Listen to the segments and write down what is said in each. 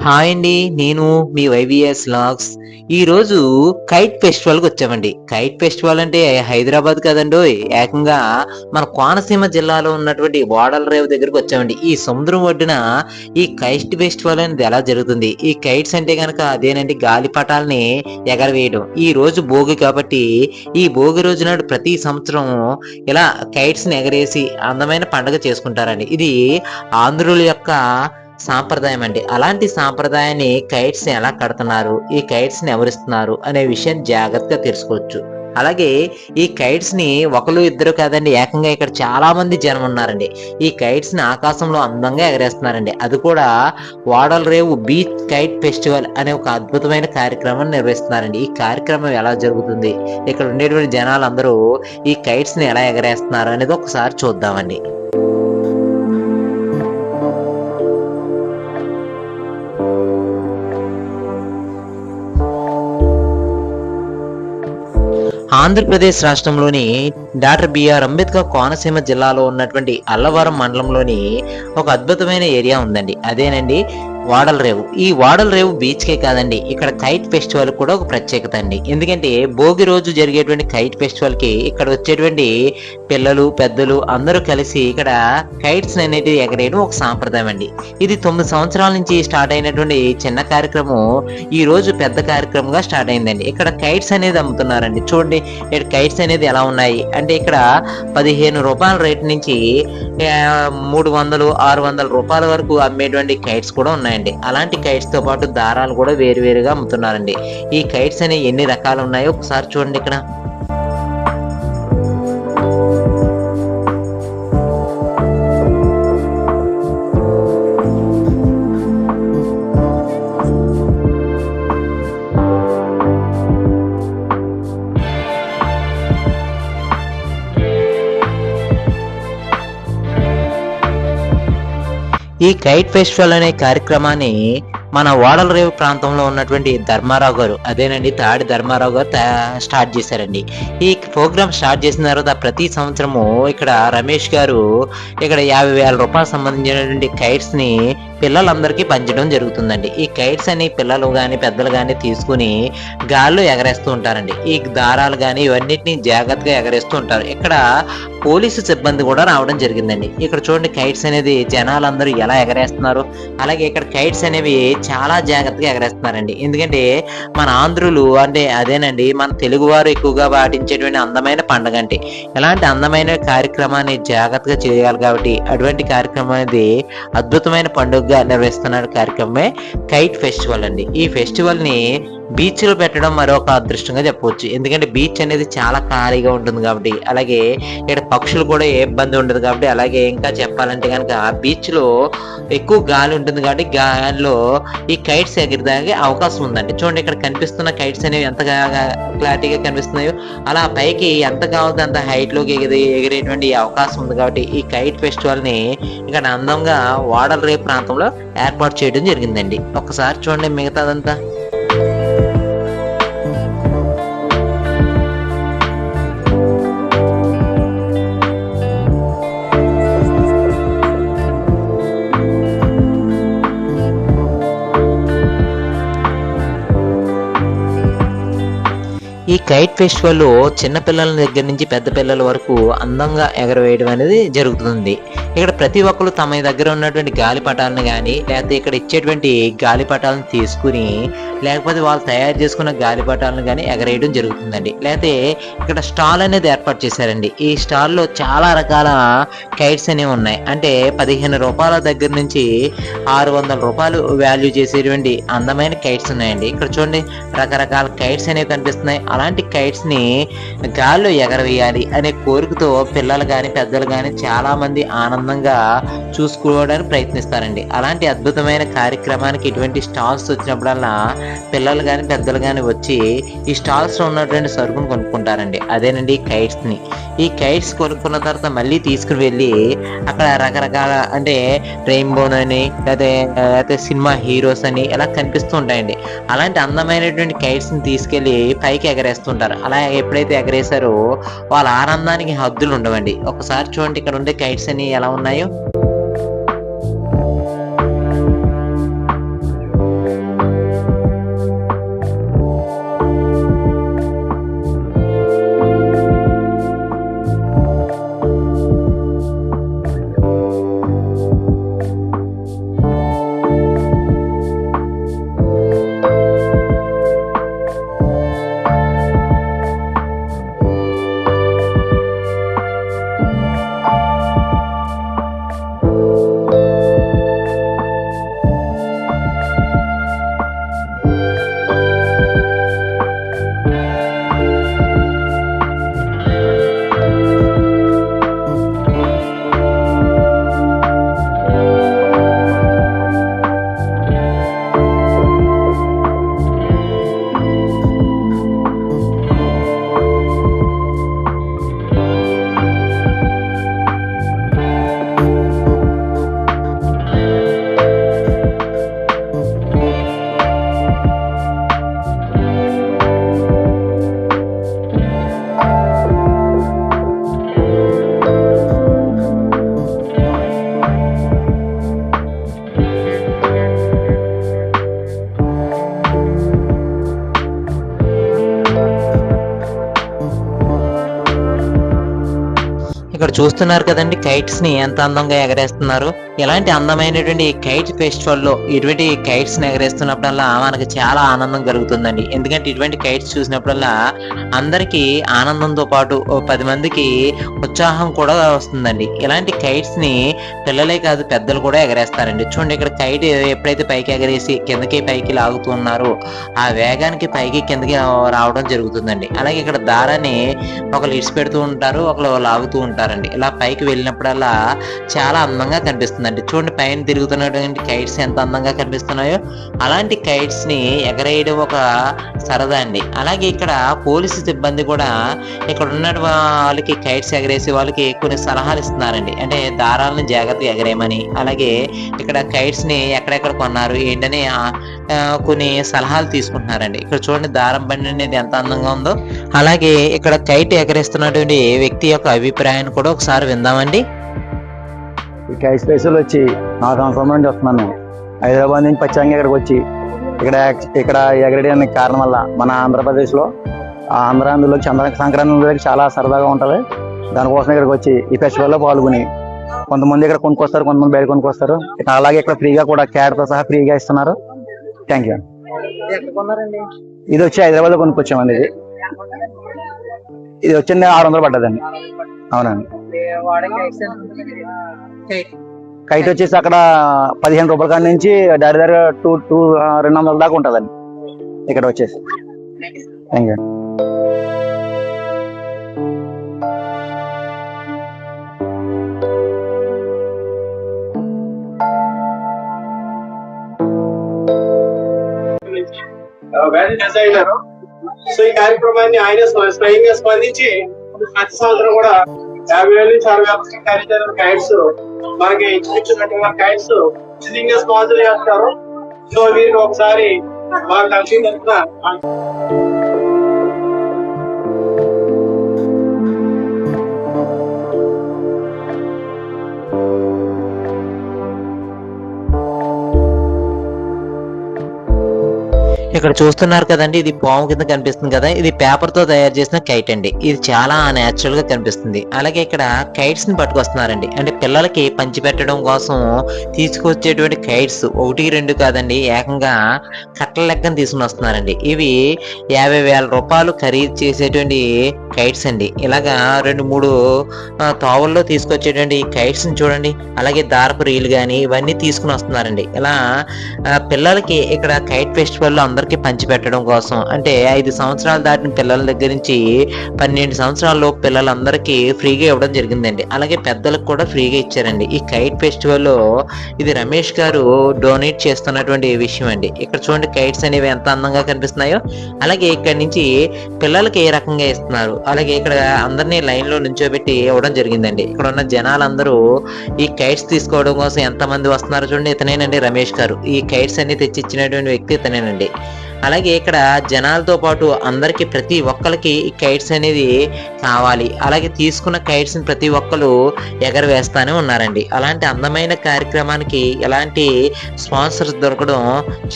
Hi అండి. నేను మీ YVS logs. ఈరోజు కైట్ ఫెస్టివల్‌కి వచ్చామండి. కైట్ ఫెస్టివల్ అంటే హైదరాబాద్ కదండోయ్! ఏకంగా మన కోనసీమ జిల్లాలో ఉన్నటువంటి ఓడల రేవు దగ్గరికి వచ్చామండి. ఈ సముద్రం ఒడ్డున ఈ కైట్ ఫెస్టివల్ అనేది ఎలా జరుగుతుంది? ఈ కైట్స్ అంటే గనక అదేనండి గాలిపటాల్ని ఎగరవేయడం. ఈ రోజు భోగి కాబట్టి ఈ భోగి రోజు నాడు ప్రతి సంవత్సరం ఇలా కైట్స్‌ని ఎగరేసి అందమైన పండుగ చేసుకుంటారండి. ఇది ఆంధ్రుల యొక్క సాంప్రదాయం అండి. అలాంటి సాంప్రదాయాన్ని కైట్స్‌ని ఎలా కడుతున్నారు? ఈ కైట్స్‌ని ఎవరిస్తున్నారు? అనే విషయం జాగ్రత్తగా తెలుసుకోవచ్చు. అలాగే ఈ కైట్స్‌ని ఒకళ్ళు ఇద్దరు కాదండి. ఏకంగా ఇక్కడ చాలా మంది జనం ఉన్నారండి. ఈ కైట్స్‌ని ఆకాశంలో అందంగా ఎగరేస్తున్నారండి. అది కూడా ఓడల రేవు బీచ్ కైట్ ఫెస్టివల్ అనే ఒక అద్భుతమైన కార్యక్రమాన్ని నిర్వహిస్తున్నారండి. ఈ కార్యక్రమం ఎలా జరుగుతుంది? ఇక్కడ ఉండేటువంటి జనాలందరూ ఈ కైట్స్‌ని ఎలా ఎగరేస్తున్నారు అనేది ఒకసారి చూద్దామండి. ఆంధ్రప్రదేశ్ రాష్ట్రంలోని డాక్టర్ బిఆర్ అంబేద్కర్ కోనసీమ జిల్లాలో ఉన్నటువంటి అల్లవరం మండలంలోని ఒక అద్భుతమైన ఏరియా ఉందండి. అదేనండి ఓడల రేవు. ఈ ఓడల రేవు బీచ్కే కాదండి, ఇక్కడ కైట్ ఫెస్టివల్ కూడా ఒక ప్రత్యేకత అండి. ఎందుకంటే భోగి రోజు జరిగేటువంటి కైట్ ఫెస్టివల్ కి ఇక్కడ వచ్చేటువంటి పిల్లలు పెద్దలు అందరూ కలిసి ఇక్కడ కైట్స్ అనేది ఎగరేయడం ఒక సాంప్రదాయం అండి. ఇది 9 సంవత్సరాల నుంచి స్టార్ట్ అయినటువంటి చిన్న కార్యక్రమం ఈ రోజు పెద్ద కార్యక్రమంగా స్టార్ట్ అయిందండి. ఇక్కడ కైట్స్ అనేది అమ్ముతున్నారండి. చూడండి ఇక్కడ కైట్స్ అనేది ఎలా ఉన్నాయి అంటే ఇక్కడ 15 రూపాయల రేట్ నుంచి 300 600 రూపాయల వరకు అమ్మేటువంటి కైట్స్ కూడా ఉన్నాయండి. అలాంటి కైట్స్ తో పాటు దారాలు కూడా వేరువేరుగా అమ్ముతున్నారండి. ఈ కైట్స్ అనేవి ఎన్ని రకాలు ఉన్నాయో ఒకసారి చూడండి ఇక్కడ. ఈ కైట్ ఫెస్టివల్ అనే కార్యక్రమాన్ని మన ఓడల రేవు ప్రాంతంలో ఉన్నటువంటి ధర్మారావు గారు, అదేనండి తాడి ధర్మారావు గారు స్టార్ట్ చేశారండి. ఈ ప్రోగ్రామ్ స్టార్ట్ చేసిన తర్వాత ప్రతి సంవత్సరము ఇక్కడ రమేష్ గారు ఇక్కడ 50,000 రూపాయలు సంబంధించినటువంటి కైట్స్ ని పిల్లలందరికీ పంచడం జరుగుతుందండి. ఈ కైట్స్ అని పిల్లలు కానీ పెద్దలు కానీ తీసుకుని గాల్లో ఎగరేస్తూ ఉంటారండి. ఈ దారాలు కానీ ఇవన్నిటిని జాగ్రత్తగా ఎగరేస్తూ ఉంటారు. ఇక్కడ పోలీసు సిబ్బంది కూడా రావడం జరిగిందండి. ఇక్కడ చూడండి కైట్స్ అనేది జనాలందరూ ఎలా ఎగరేస్తున్నారు. అలాగే ఇక్కడ కైట్స్ అనేవి చాలా జాగ్రత్తగా ఎగరేస్తున్నారండి. ఎందుకంటే మన ఆంధ్రులు అంటే అదేనండి మన తెలుగువారు ఎక్కువగా పాటించేటువంటి అందమైన పండుగ అంటే ఇలాంటి అందమైన కార్యక్రమాన్ని జాగ్రత్తగా చేయాలి కాబట్టి అటువంటి కార్యక్రమం అనేది అద్భుతమైన పండుగగా నిర్వహిస్తున్న కార్యక్రమమే కైట్ ఫెస్టివల్ అండి. ఈ ఫెస్టివల్ ని బీచ్ లో పెట్టడం మరొక అదృష్టంగా చెప్పవచ్చు. ఎందుకంటే బీచ్ అనేది చాలా ఖాళీగా ఉంటుంది కాబట్టి, అలాగే ఇక్కడ పక్షులు కూడా ఏ ఇబ్బంది ఉండదు కాబట్టి, అలాగే ఇంకా చెప్పాలంటే కనుక బీచ్ లో ఎక్కువ గాలి ఉంటుంది కాబట్టి గాలిలో ఈ కైట్స్ ఎగిరడానికి అవకాశం ఉందండి. చూడండి ఇక్కడ కనిపిస్తున్న కైట్స్ అనేవి ఎంత క్లారిటీగా కనిపిస్తున్నాయో అలా పైకి ఎంత కావాలంటే అంత హైట్ లోకి ఎగిరేటువంటి అవకాశం ఉంది కాబట్టి ఈ కైట్ ఫెస్టివల్ ని ఇక్కడ అందంగా ఓడల రేపు ప్రాంతంలో ఏర్పాటు చేయడం జరిగిందండి. ఒక్కసారి చూడండి మిగతాదంతా. ఈ కైట్ ఫెస్టివల్లో చిన్నపిల్లల దగ్గర నుంచి పెద్ద పిల్లల వరకు అందంగా ఎగరవేయడం అనేది జరుగుతుంది. ఇక్కడ ప్రతి ఒక్కరు తమ దగ్గర ఉన్నటువంటి గాలిపటాలను కానీ లేకపోతే ఇక్కడ ఇచ్చేటువంటి గాలిపటాలను తీసుకుని లేకపోతే వాళ్ళు తయారు చేసుకున్న గాలిపటాలను కానీ ఎగరేయడం జరుగుతుందండి. లేకపోతే ఇక్కడ స్టాల్ అనేది ఏర్పాటు చేశారండి. ఈ స్టాల్లో చాలా రకాల కైట్స్ అనేవి ఉన్నాయి. అంటే 15 రూపాయల దగ్గర నుంచి 600 రూపాయలు వాల్యూ చేసేటువంటి అందమైన కైట్స్ ఉన్నాయండి. ఇక్కడ చూడండి రకరకాల కైట్స్ అనేవి కనిపిస్తున్నాయి. అలాంటి కైట్స్ ని గాల్లో ఎగరవేయాలి అనే కోరికతో పిల్లలు కానీ పెద్దలు కానీ చాలా మంది ఆనందంగా చూసుకోవడానికి ప్రయత్నిస్తారండి. అలాంటి అద్భుతమైన కార్యక్రమానికి ఇటువంటి స్టాల్స్ వచ్చినప్పుడల్లా పిల్లలు కానీ పెద్దలు కానీ వచ్చి ఈ స్టాల్స్ లో ఉన్నటువంటి సరుకును కొనుక్కుంటారండి. అదేనండి కైట్స్ ని. ఈ కైట్స్ కొనుక్కున్న తర్వాత మళ్ళీ తీసుకుని వెళ్ళి అక్కడ రకరకాల అంటే రెయిన్బోన్ అని లేకపోతే సినిమా హీరోస్ అని ఇలా కనిపిస్తూ ఉంటాయండి. అలాంటి అందమైనటువంటి కైట్స్ ని తీసుకెళ్లి పైకి ఎగరేస్తుంటారు. అలా ఎప్పుడైతే ఎగరేసారో వాళ్ళ ఆనందానికి హద్దులు ఉండవండి. ఒకసారి చూడండి ఇక్కడ ఉండే కైట్స్ అని ఎలా ఉన్నాయో. చూస్తున్నారు కదండి కైట్స్ ని ఎంత అందంగా ఎగరేస్తున్నారు. ఇలాంటి అందమైనటువంటి కైట్ ఫెస్టివల్ లో ఇటువంటి కైట్స్ ని ఎగరేస్తున్నప్పుడల్లా మనకి చాలా ఆనందం కలుగుతుందండి. ఎందుకంటే ఇటువంటి కైట్స్ చూసినప్పుడల్లా అందరికీ ఆనందంతో పాటు 10 మందికి ఉత్సాహం కూడా వస్తుందండి. ఇలాంటి కైట్స్ ని పిల్లలే కాదు పెద్దలు కూడా ఎగరేస్తారండి. చూడండి ఇక్కడ కైట్ ఎప్పుడైతే పైకి ఎగరేసి కిందకి పైకి లాగుతూ ఉన్నారో ఆ వేగానికి పైకి కిందకి రావడం జరుగుతుందండి. అలాగే ఇక్కడ దారాన్ని ఒకరు ఇడిచి పెడుతూ ఉంటారు, ఒకరు లాగుతూ ఉంటారండి. ఇలా పైకి వెళ్ళినప్పుడల్లా చాలా అందంగా కనిపిస్తుందండి. చూడండి పైన తిరుగుతున్నటువంటి కైట్స్ ఎంత అందంగా కనిపిస్తున్నాయో. అలాంటి కైట్స్ ని ఎగరేయడం ఒక సరదా అండి. అలాగే ఇక్కడ పోలీసు సిబ్బంది కూడా ఇక్కడ ఉన్న వాళ్ళకి కైట్స్ ఎగరేసి వాళ్ళకి కొన్ని సలహాలు ఇస్తున్నారండి. అంటే దారాలను జాగ్రత్తగా ఎగరేయమని, అలాగే ఇక్కడ కైట్స్ ని ఎక్కడెక్కడ కొన్నారు ఏంటని కొన్ని సలహాలు తీసుకుంటున్నారండి. ఇక్కడ చూడండి దారం బండి అనేది ఎంత అందంగా ఉందో. అలాగే ఇక్కడ కైట్ ఎగరేస్తున్నటువంటి వ్యక్తి యొక్క అభిప్రాయాన్ని కూడా ఒకసారి విందామండి. ఈ కైట్ స్పేస్లో వచ్చి 4 సంవత్సరాల నుండి వస్తున్నాను. హైదరాబాద్ నుంచి పచ్చాంగి ఇక్కడికి వచ్చి ఇక్కడ ఎగరడానికి కారణం వల్ల మన ఆంధ్రప్రదేశ్లో ఆంధ్రాంధ్రలో సంక్రాంతి చాలా సరదాగా ఉంటుంది. దానికోసం ఇక్కడికి వచ్చి ఈ ఫెస్టివల్లో పాల్గొని కొంతమంది ఇక్కడ కొనుక్కొస్తారు, కొంతమంది బయట కొనుక్కొస్తారు. అలాగే ఇక్కడ ఫ్రీగా కూడా క్యాట్తో సహా ఫ్రీగా ఇస్తున్నారు. Thank you. ఇది వచ్చి హైదరాబాద్ లో కొనుక్కొచ్చామండి. ఇది వచ్చి 600 పడ్డదండి. అవునండి. కైట్ వచ్చేసి అక్కడ 15 రూపాయల కాడి నుంచి దగ్గర 200 దాకా ఉంటుందండి ఇక్కడ వచ్చేసి. Thank you. సో ఈ కార్యక్రమాన్ని ఆయన స్వయంగా స్పందించి ప్రతి సంవత్సరం కూడా 50,000 నుంచి 60,000 ఖరీదైన కైట్స్ మనకి ఇచ్చినటువంటి కైట్స్ ఉచితంగా స్పాన్సర్ చేస్తారు. సో వీరికి ఒకసారి మా కంపెనీ తరఫున ఇక్కడ చూస్తున్నారు కదండి, ఇది పాము కింద కనిపిస్తుంది కదా. ఇది పేపర్ తో తయారు చేసిన కైట్ అండి. ఇది చాలా నేచురల్ గా కనిపిస్తుంది. అలాగే ఇక్కడ కైట్స్ ని పట్టుకొస్తున్నారండి. అంటే పిల్లలకి పంచి పెట్టడం కోసం తీసుకొచ్చేటువంటి కైట్స్ 1, 2 కాదండి, ఏకంగా కట్టల లెక్కన తీసుకుని వస్తున్నారండి. ఇవి 50,000 రూపాయలు ఖరీదు చేసేటువంటి కైట్స్ అండి. ఇలాగా 2-3 తోవల్లో తీసుకొచ్చేటువంటి కైట్స్ ని చూడండి. అలాగే దారపు రీలు గాని ఇవన్నీ తీసుకుని వస్తున్నారండి. ఇలా పిల్లలకి ఇక్కడ కైట్ ఫెస్టివల్ లో అందరికి పంచి పెట్టడం కోసం, అంటే 5 సంవత్సరాలు దాటిన పిల్లల దగ్గర నుంచి 12 సంవత్సరాల్లో పిల్లలందరికీ ఫ్రీగా ఇవ్వడం జరిగిందండి. అలాగే పెద్దలకు కూడా ఫ్రీగా ఇచ్చారండి. ఈ కైట్ ఫెస్టివల్ లో ఇది రమేష్ గారు డొనేట్ చేస్తున్నటువంటి విషయం అండి. ఇక్కడ చూడండి కైట్స్ అనేవి ఎంత అందంగా కనిపిస్తున్నాయో. అలాగే ఇక్కడ నుంచి పిల్లలకి ఏ రకంగా ఇస్తున్నారు. అలాగే ఇక్కడ అందరినీ లైన్ లో నుంచోబెట్టి ఇవ్వడం జరిగిందండి. ఇక్కడ ఉన్న జనాలందరూ ఈ కైట్స్ తీసుకోవడం కోసం ఎంత మంది వస్తున్నారో చూడండి. ఇతనేనండి రమేష్ గారు. ఈ కైట్స్ అన్ని తెచ్చిచ్చినటువంటి వ్యక్తి ఇతనేనండి. అలాగే ఇక్కడ జనాలతో పాటు అందరికి ప్రతి ఒక్కరికి ఈ కైట్స్ అనేది కావాలి. అలాగే తీసుకున్న కైట్స్ ని ప్రతి ఒక్కరు ఎగరవేస్తానే ఉన్నారండి. అలాంటి అందమైన కార్యక్రమానికి ఎలాంటి స్పాన్సర్స్ దొరకడం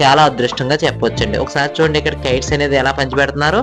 చాలా అదృష్టంగా చెప్పవచ్చండి. ఒకసారి చూడండి ఇక్కడ కైట్స్ అనేది ఎలా పంచిపెడుతున్నారు.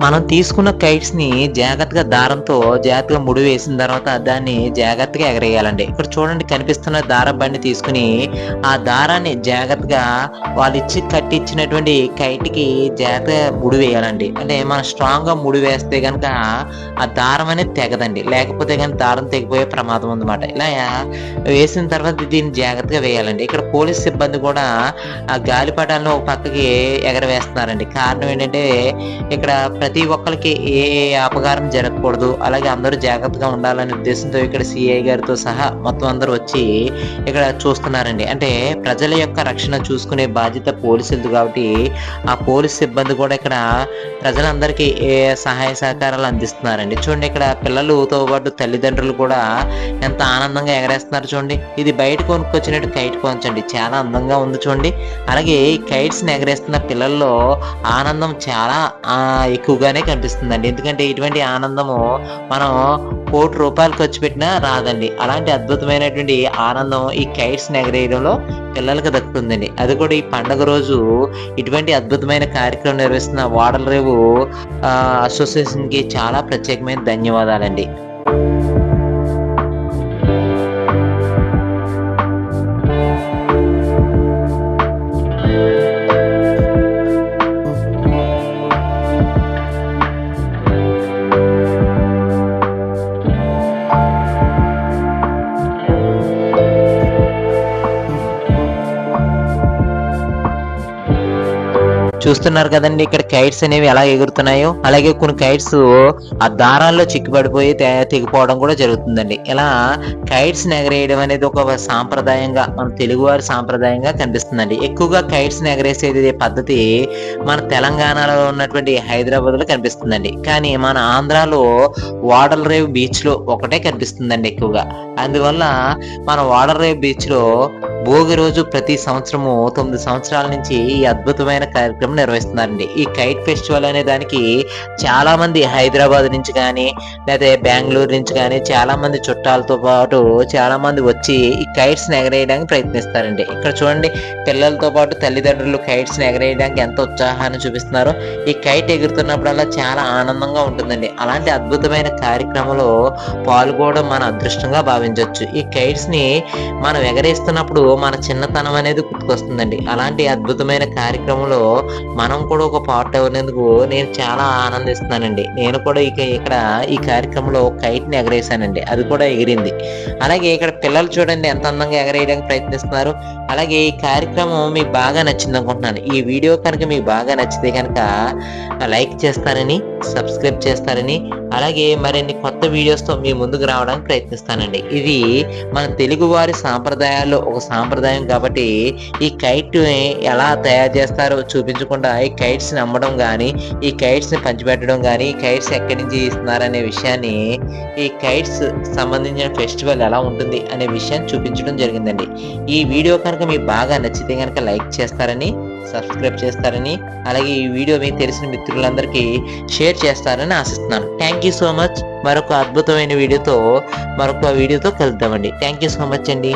మనం తీసుకున్న కైట్స్ ని జాగ్రత్తగా దారంతో జాగ్రత్తగా ముడి వేసిన తర్వాత దాన్ని జాగ్రత్తగా ఎగరేయాలండి. ఇక్కడ చూడండి కనిపిస్తున్న దారం బండి తీసుకుని ఆ దారాన్ని జాగ్రత్తగా వాళ్ళు కట్టించినటువంటి కైట్ కి జాగ్రత్తగా ముడి వేయాలండి. అంటే మనం స్ట్రాంగ్ గా ముడి వేస్తే గనక ఆ దారం అనేది తెగదండి. లేకపోతే కానీ దారం తెగిపోయే ప్రమాదం ఉందన్నమాట. ఇలా వేసిన తర్వాత దీన్ని జాగ్రత్తగా వేయాలండి. ఇక్కడ పోలీస్ సిబ్బంది కూడా ఆ గాలిపటాలను ఒక పక్కకి ఎగరవేస్తున్నారండి. కారణం ఏంటంటే ఇక్కడ ప్రతి ఒక్కరికి ఏ అపకారం జరగకూడదు. ఉండకూడదు, అలాగే అందరూ జాగ్రత్తగా ఉండాలనే ఉద్దేశంతో ఇక్కడ సిఐ గారితో సహా మొత్తం అందరూ వచ్చి ఇక్కడ చూస్తున్నారండి. అంటే ప్రజల యొక్క రక్షణ చూసుకునే బాధ్యత పోలీసులది కాబట్టి ఆ పోలీస్ సిబ్బంది కూడా ఇక్కడ ప్రజలందరికీ సహాయ సహకారాలు అందిస్తున్నారండి. చూడండి, ఇక్కడ పిల్లలతో పాటు తల్లిదండ్రులు కూడా ఎంత ఆనందంగా ఎగరేస్తున్నారు చూడండి. ఇది బయట కొనుక్కొచ్చినట్టు కైట్ కొంచండి, చాలా అందంగా ఉంది చూడండి. అలాగే ఈ కైట్స్ ని ఎగరేస్తున్న పిల్లల్లో ఆనందం చాలా ఎక్కువగానే కనిపిస్తుందండి. ఎందుకంటే ఇటువంటి ఆనందము మనం ₹1,00,00,000 ఖర్చు పెట్టినా రాదండి. అలాంటి అద్భుతమైనటువంటి ఆనందం ఈ కైట్స్ ని ఎగరేయడంలో పిల్లలకు దక్కుతుందండి. అది కూడా ఈ పండుగ రోజు ఇటువంటి అద్భుతమైన కార్యక్రమం నిర్వహిస్తున్న వాడల రేవు అసోసియేషన్ కి చాలా ప్రత్యేకమైన ధన్యవాదాలండి. చూస్తున్నారు కదండి ఇక్కడ కైట్స్ అనేవి ఎలా ఎగురుతున్నాయో. అలాగే కొన్ని కైట్స్ ఆ దారాల్లో చిక్కుపడిపోయి తెగిపోవడం కూడా జరుగుతుందండి. ఇలా కైట్స్ ఎగరేయడం అనేది ఒక సాంప్రదాయంగా, మన తెలుగువారి సాంప్రదాయంగా కనిపిస్తుందండి. ఎక్కువగా కైట్స్ ఎగరేసేది పద్ధతి మన తెలంగాణలో ఉన్నటువంటి హైదరాబాద్ లో కనిపిస్తుందండి. కానీ మన ఆంధ్రాలో వాడల రేవు బీచ్ లో ఒకటే కనిపిస్తుందండి ఎక్కువగా. అందువల్ల మన వాడల రేవు బీచ్ లో భోగి రోజు ప్రతి సంవత్సరము 9 సంవత్సరాల నుంచి ఈ అద్భుతమైన కార్యక్రమం నిర్వహిస్తున్నారండి. ఈ కైట్ ఫెస్టివల్ అనే దానికి చాలా మంది హైదరాబాద్ నుంచి కానీ లేదా బెంగళూరు నుంచి కానీ చాలా మంది చుట్టాలతో పాటు చాలా మంది వచ్చి ఈ కైట్స్ ని ఎగరేయడానికి ప్రయత్నిస్తారండి. ఇక్కడ చూడండి, పిల్లలతో పాటు తల్లిదండ్రులు కైట్స్ ని ఎగరేయడానికి ఎంత ఉత్సాహాన్ని చూపిస్తున్నారో. ఈ కైట్ ఎగురుతున్నప్పుడల్లా చాలా ఆనందంగా ఉంటుందండి. అలాంటి అద్భుతమైన కార్యక్రమంలో పాల్గొనడం మన అదృష్టంగా భావించవచ్చు. ఈ కైట్స్ ని మనం ఎగరేస్తున్నప్పుడు మన చిన్నతనం అనేది గుర్తుకొస్తుందండి. అలాంటి అద్భుతమైన కార్యక్రమంలో మనం కూడా ఒక పార్ట్ అవ్వనందుకు నేను చాలా ఆనందిస్తున్నానండి. నేను కూడా ఇక్కడ ఈ కార్యక్రమంలో కైట్ ని ఎగరేసానండి, అది కూడా ఎగిరింది. అలాగే ఇక్కడ పిల్లలు చూడండి ఎంత అందంగా ఎగరేయడానికి ప్రయత్నిస్తున్నారు. అలాగే ఈ కార్యక్రమం మీకు బాగా నచ్చింది అనుకుంటున్నాను. ఈ వీడియో కనుక మీకు బాగా నచ్చితే కనుక లైక్ చేస్తారని, సబ్స్క్రైబ్ చేస్తారని, అలాగే మరిన్ని కొత్త వీడియోస్తో మీ ముందుకు రావడానికి ప్రయత్నిస్తానండి. ఇది మన తెలుగు వారి సాంప్రదాయాల్లో ఒక సాంప్రదాయం కాబట్టి ఈ కైట్ ఎలా తయారు చేస్తారో చూపించకుండా ఈ కైట్స్ ని అమ్మడం కానీ, ఈ కైట్స్ ని పంచిపెట్టడం కానీ, ఈ కైట్స్ ఎక్కడి నుంచి ఇస్తున్నారనే విషయాన్ని, ఈ కైట్స్ సంబంధించిన ఫెస్టివల్ ఎలా ఉంటుంది అనే విషయాన్ని చూపించడం జరిగిందండి. ఈ వీడియో కనుక మీకు బాగా నచ్చితే కనుక లైక్ చేస్తారని, సబ్స్క్రైబ్ చేస్తారని, అలాగే ఈ వీడియో మీకు తెలిసిన మిత్రులందరికీ షేర్ చేస్తారని ఆశిస్తున్నాను. Thank you so much. మరొక అద్భుతమైన వీడియోతో కలుద్దామండి. థ్యాంక్ యూ సో మచ్ అండి.